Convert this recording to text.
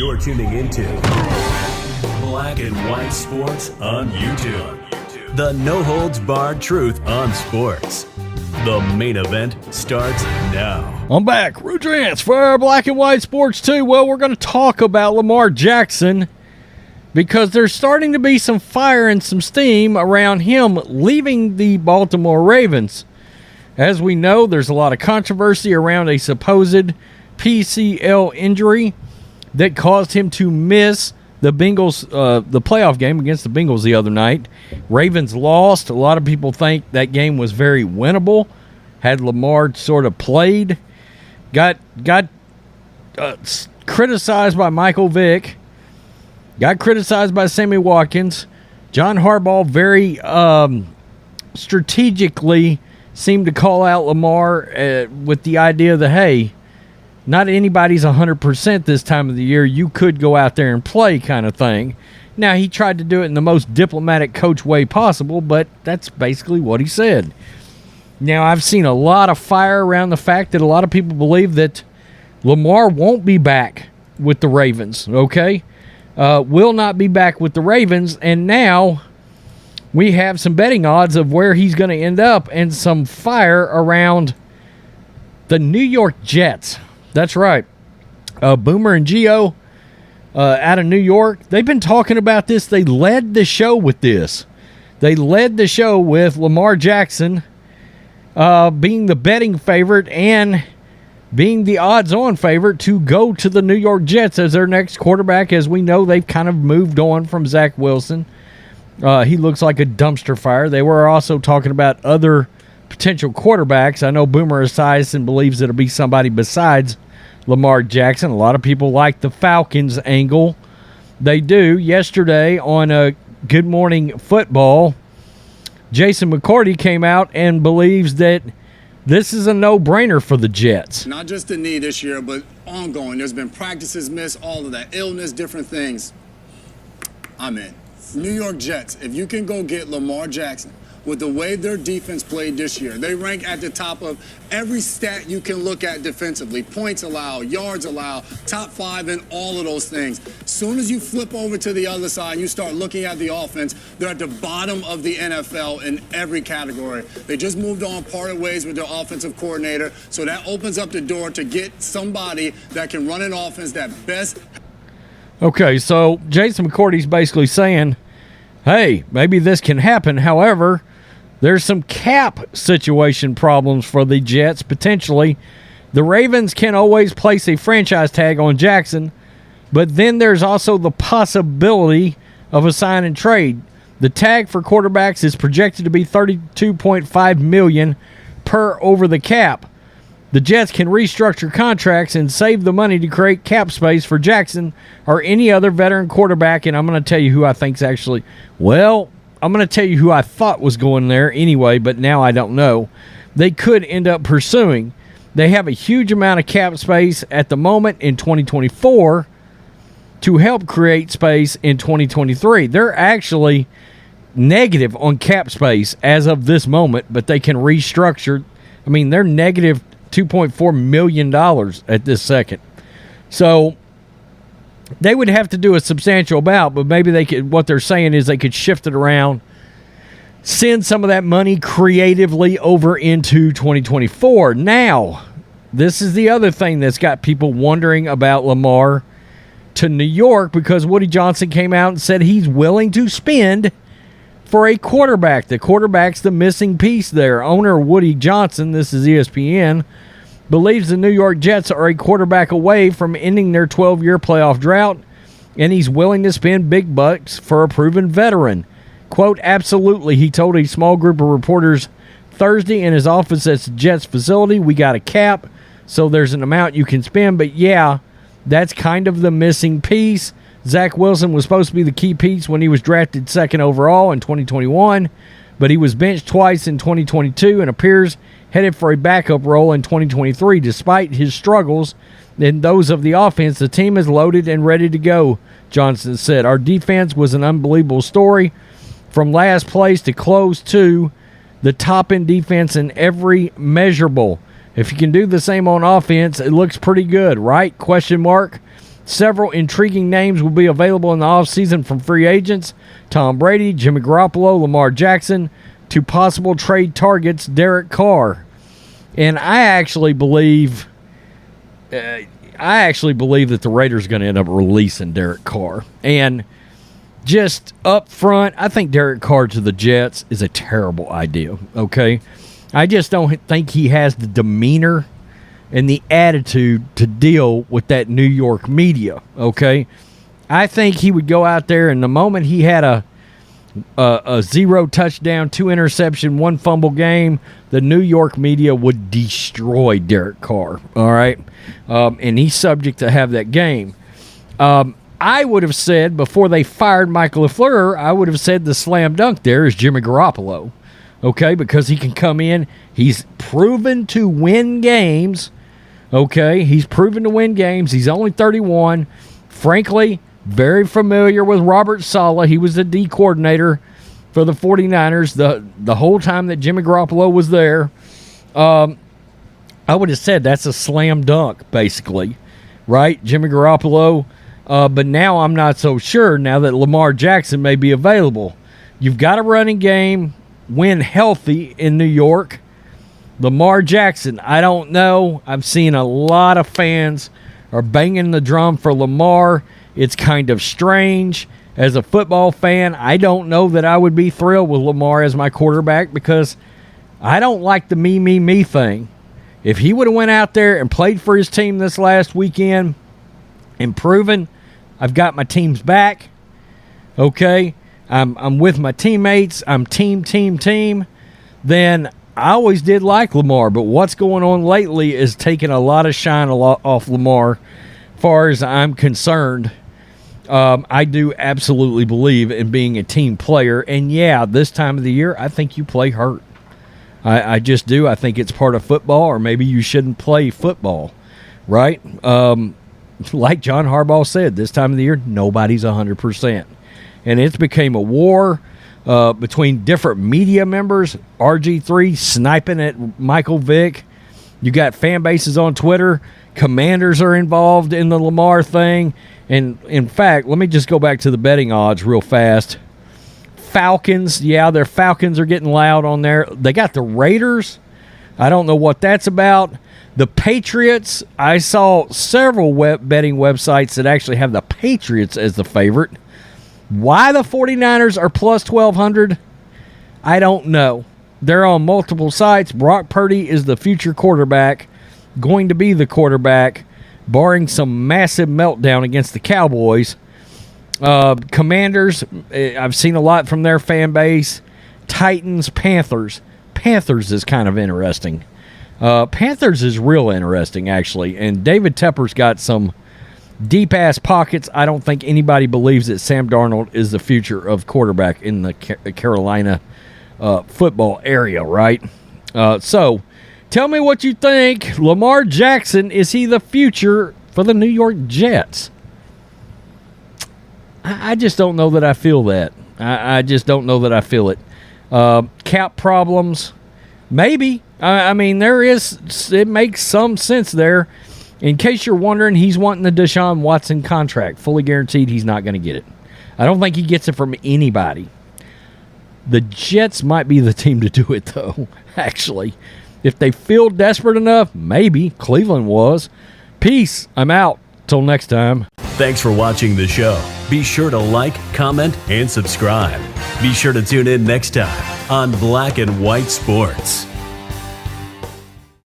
You're tuning into Black and White Sports on YouTube. The no-holds-barred truth on sports. The main event starts now. I'm back. Rudrance for Black and White Sports 2. Well, we're going to talk about Lamar Jackson because there's starting to be some fire and some steam around him leaving the Baltimore Ravens. As we know, there's a lot of controversy around a supposed PCL injury that caused him to miss the Bengals, the playoff game against the Bengals the other night. Ravens lost. A lot of people think that game was very winnable. Had Lamar sort of played. Got criticized by Michael Vick. Got criticized by Sammy Watkins. John Harbaugh very strategically seemed to call out Lamar with the idea that, hey, not anybody's 100% this time of the year. You could go out there and play kind of thing. Now, he tried to do it in the most diplomatic coach way possible, but that's basically what he said. Now, I've seen a lot of fire around the fact that a lot of people believe that Lamar won't be back with the Ravens, okay? Will not be back with the Ravens, and now we have some betting odds of where he's going to end up and some fire around the New York Jets. That's right. Boomer and Gio out of New York, they've been talking about this. They led the show with this. They led the show with Lamar Jackson being the betting favorite and being the odds-on favorite to go to the New York Jets as their next quarterback. As we know, they've kind of moved on from Zach Wilson. He looks like a dumpster fire. They were also talking about other potential quarterbacks. I know Boomer is sized and believes it'll be somebody besides Lamar Jackson. A lot of people like the Falcons angle. They do. Yesterday on Good Morning Football, Jason McCourty came out and believes that this is a no-brainer for the Jets. Not just the knee this year, but ongoing. There's been practices missed, all of that, illness, different things. I'm in. New York Jets, if you can go get Lamar Jackson with the way their defense played this year, they rank at the top of every stat you can look at defensively. Points allowed, yards allowed, top 5 in all of those things. As soon as you flip over to the other side, you start looking at the offense, they're at the bottom of the NFL in every category. They just moved on, parted ways with their offensive coordinator, so that opens up the door to get somebody that can run an offense that best. Okay, so Jason McCourty's basically saying, hey, maybe this can happen. However, there's some cap situation problems for the Jets, potentially. The Ravens can always place a franchise tag on Jackson, but then there's also the possibility of a sign and trade. The tag for quarterbacks is projected to be $32.5 million per over the cap. The Jets can restructure contracts and save the money to create cap space for Jackson or any other veteran quarterback, and I'm going to tell you who I think's actually, well, I'm going to tell you who I thought was going there anyway, but now I don't know. They could end up pursuing. They have a huge amount of cap space at the moment in 2024 to help create space in 2023. They're actually negative on cap space as of this moment, but they can restructure. I mean, they're negative $2.4 million at this second. So they would have to do a substantial amount, but maybe they could, what they're saying is they could shift it around, send some of that money creatively over into 2024. Now, this is the other thing that's got people wondering about Lamar to New York, because Woody Johnson came out and said he's willing to spend for a quarterback. The quarterback's the missing piece there. Owner Woody Johnson, this is ESPN, believes the New York Jets are a quarterback away from ending their 12-year playoff drought, and he's willing to spend big bucks for a proven veteran. Quote, absolutely, he told a small group of reporters Thursday in his office at the Jets facility. We got a cap, so there's an amount you can spend, but yeah, that's kind of the missing piece. Zach Wilson was supposed to be the key piece when he was drafted second overall in 2021, but he was benched twice in 2022 and appears headed for a backup role in 2023. Despite his struggles and those of the offense, the team is loaded and ready to go, Johnson said. Our defense was an unbelievable story. From last place to close to the top-end defense in every measurable. If you can do the same on offense, it looks pretty good, right? Question mark. Several intriguing names will be available in the offseason from free agents: Tom Brady, Jimmy Garoppolo, Lamar Jackson, to possible trade targets Derek Carr. And I actually believe that the Raiders are going to end up releasing Derek Carr. And just up front, I think Derek Carr to the Jets is a terrible idea, okay? I just don't think he has the demeanor and the attitude to deal with that New York media, okay? I think he would go out there, and the moment he had a 0 touchdown, 2 interception, 1 fumble game, the New York media would destroy Derek Carr, all right? And he's subject to have that game. I would have said, before they fired Michael LaFleur, I would have said the slam dunk there is Jimmy Garoppolo, okay? Because he can come in. He's proven to win games, okay? He's proven to win games. He's only 31. Frankly, very familiar with Robert Saleh. He was the D coordinator for the 49ers the whole time that Jimmy Garoppolo was there. I would have said that's a slam dunk, basically, right? Jimmy Garoppolo. But now I'm not so sure now that Lamar Jackson may be available. You've got a running game, win healthy in New York. Lamar Jackson, I don't know. I'm seeing a lot of fans are banging the drum for Lamar. It's kind of strange. As a football fan, I don't know that I would be thrilled with Lamar as my quarterback because I don't like the me thing. If he would have went out there and played for his team this last weekend and proven I've got my team's back, okay, I'm with my teammates, I'm team, then I always did like Lamar. But what's going on lately is taking a lot of shine off Lamar as far as I'm concerned. I do absolutely believe in being a team player. And, yeah, this time of the year, I think you play hurt. I just do. I think it's part of football, or maybe you shouldn't play football, right? Like John Harbaugh said, this time of the year, nobody's 100%. And it's became a war between different media members. RG3 sniping at Michael Vick. You got fan bases on Twitter. Commanders are involved in the Lamar thing. And, in fact, let me just go back to the betting odds real fast. Falcons, yeah, their Falcons are getting loud on there. They got the Raiders. I don't know what that's about. The Patriots, I saw several betting websites that actually have the Patriots as the favorite. Why the 49ers are plus 1,200, I don't know. They're on multiple sites. Brock Purdy is the future quarterback, going to be the quarterback, barring some massive meltdown against the Cowboys. Commanders, I've seen a lot from their fan base. Titans, Panthers. Panthers is kind of interesting. Panthers is real interesting, actually. And David Tepper's got some deep-ass pockets. I don't think anybody believes that Sam Darnold is the future of quarterback in the Carolina football area, right? So, tell me what you think. Lamar Jackson, is he the future for the New York Jets? I just don't know that I feel that. I just don't know that I feel it. Cap problems, maybe. I mean, it makes some sense there. In case you're wondering, he's wanting the Deshaun Watson contract. Fully guaranteed he's not going to get it. I don't think he gets it from anybody. The Jets might be the team to do it, though, actually. If they feel desperate enough, maybe. Cleveland was. Peace. I'm out. Till next time. Thanks for watching the show. Be sure to like, comment, and subscribe. Be sure to tune in next time on Black and White Sports.